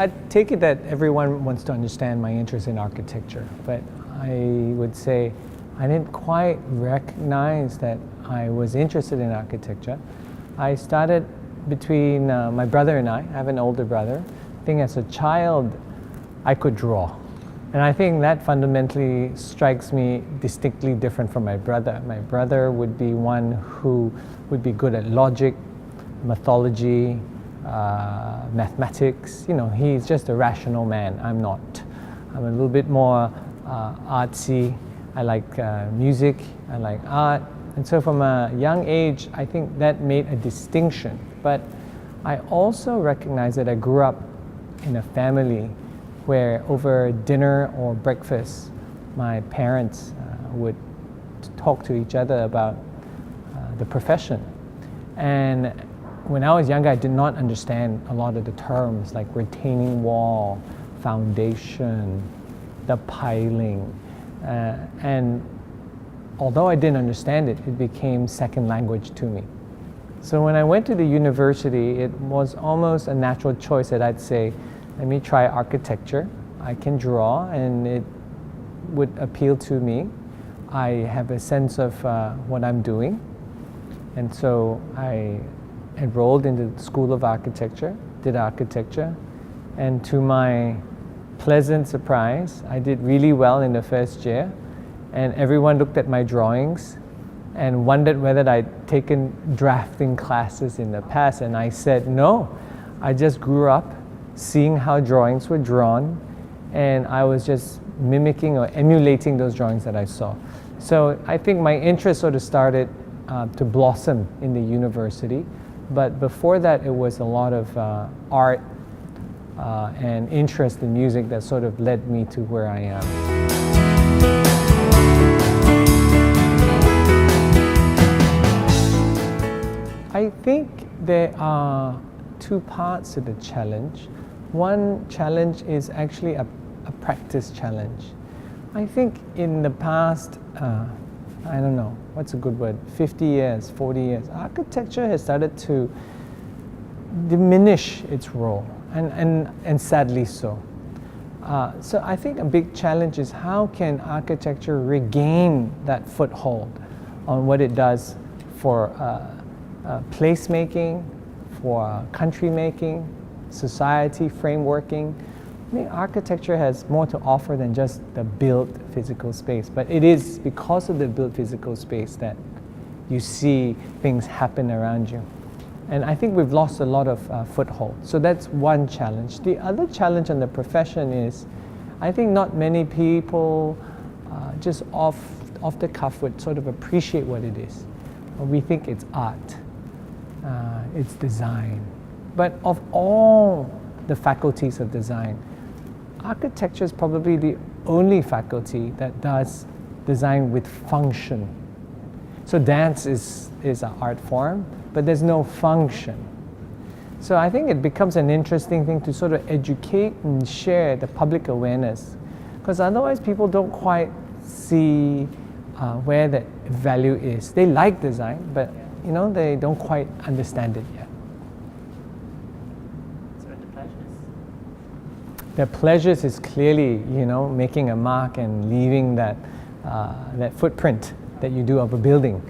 I take it that everyone wants to understand my interest in architecture, but I would say I didn't quite recognize that I was interested in architecture. I started between my brother and I have an older brother. I think as a child, I could draw. And I think that fundamentally strikes me distinctly different from my brother. My brother would be one who would be good at logic, mythology, mathematics. You know, he's just a rational man. I'm not. I'm a little bit more artsy. I like music, I like art. And so from a young age, I think that made a distinction. But I also recognize that I grew up in a family where over dinner or breakfast, my parents would talk to each other about the profession. And when I was younger, I did not understand a lot of the terms like retaining wall, foundation, the piling. And although I didn't understand it, it became second language to me. So when I went to the university, it was almost a natural choice that I'd say, let me try architecture. I can draw and it would appeal to me. I have a sense of what I'm doing. And so I enrolled into the School of Architecture, did architecture, and to my pleasant surprise, I did really well in the first year, and everyone looked at my drawings and wondered whether I'd taken drafting classes in the past, and I said no. I just grew up seeing how drawings were drawn, and I was just mimicking or emulating those drawings that I saw. So I think my interest sort of started to blossom in the university, but before that it was a lot of art and interest in music that sort of led me to where I am. I think there are two parts to the challenge. One challenge is actually a practice challenge. I think in the past, I don't know, what's a good word, 50 years, 40 years, architecture has started to diminish its role, and sadly so. So I think a big challenge is how can architecture regain that foothold on what it does for placemaking, for country making, society frameworking. I mean, architecture has more to offer than just the built physical space, but it is because of the built physical space that you see things happen around you. And I think we've lost a lot of foothold. So that's one challenge. The other challenge in the profession is, I think not many people just off the cuff would sort of appreciate what it is. We think it's art, it's design. But of all the faculties of design, architecture is probably the only faculty that does design with function. So dance is an art form, but there's no function. So I think it becomes an interesting thing to sort of educate and share the public awareness, because otherwise people don't quite see where that value is. They like design, but you know, they don't quite understand it yet. So the pleasures? The pleasures is clearly, you know, making a mark and leaving that footprint that you do of a building,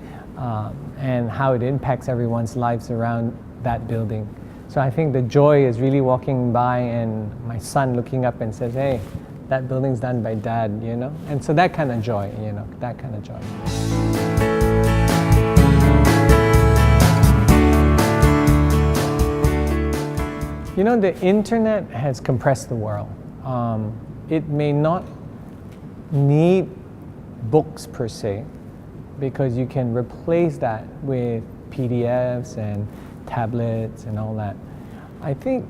and how it impacts everyone's lives around that building. So I think the joy is really walking by and my son looking up and says, hey, that building's done by Dad, you know? And so that kind of joy, you know, that kind of joy. You know, the internet has compressed the world. It may not need books per se, because you can replace that with PDFs and tablets and all that. I think,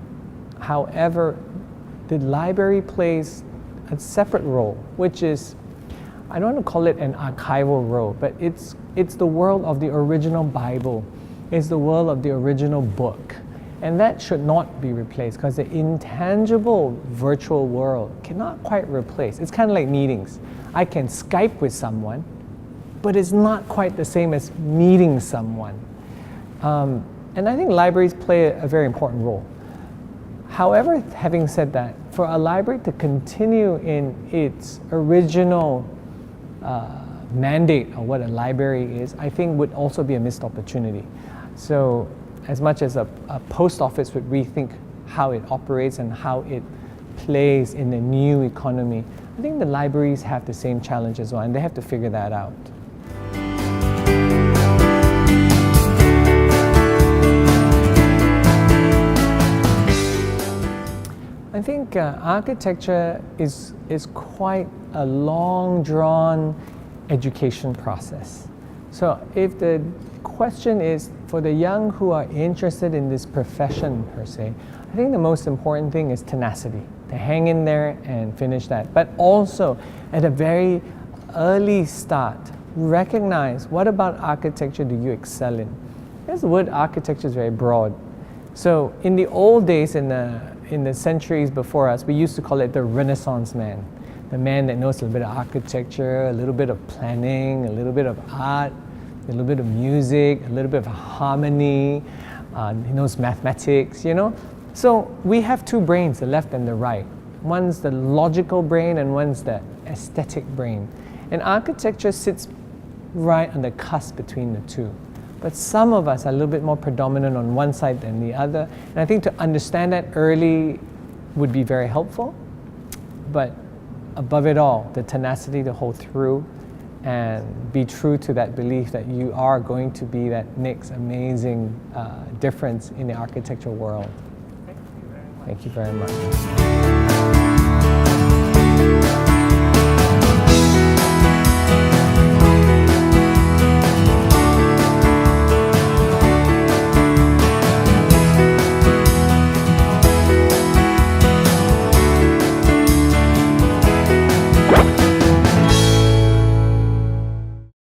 however, the library plays a separate role, which is, I don't want to call it an archival role, but it's the world of the original Bible. It's the world of the original book. And that should not be replaced, because the intangible virtual world cannot quite replace. It's kind of like meetings. I can Skype with someone, but it's not quite the same as meeting someone. And I think libraries play a very important role. However, having said that, for a library to continue in its original mandate of what a library is, I think would also be a missed opportunity. So as much as a post office would rethink how it operates and how it plays in the new economy, I think the libraries have the same challenge as well, and they have to figure that out. I think architecture is quite a long drawn education process. So if the question is for the young who are interested in this profession per se, I think the most important thing is tenacity, to hang in there and finish that. But also at a very early start, recognize what about architecture do you excel in? Because the word architecture is very broad. So in the old days, in the centuries before us, we used to call it the Renaissance man. The man that knows a little bit of architecture, a little bit of planning, a little bit of art, a little bit of music, a little bit of harmony, he knows mathematics, you know. So we have two brains, the left and the right. One's the logical brain and one's the aesthetic brain. And architecture sits right on the cusp between the two. But some of us are a little bit more predominant on one side than the other. And I think to understand that early would be very helpful. But above it all, the tenacity to hold through and be true to that belief that you are going to be that next amazing difference in the architectural world. Thank you very much. Thank you very much.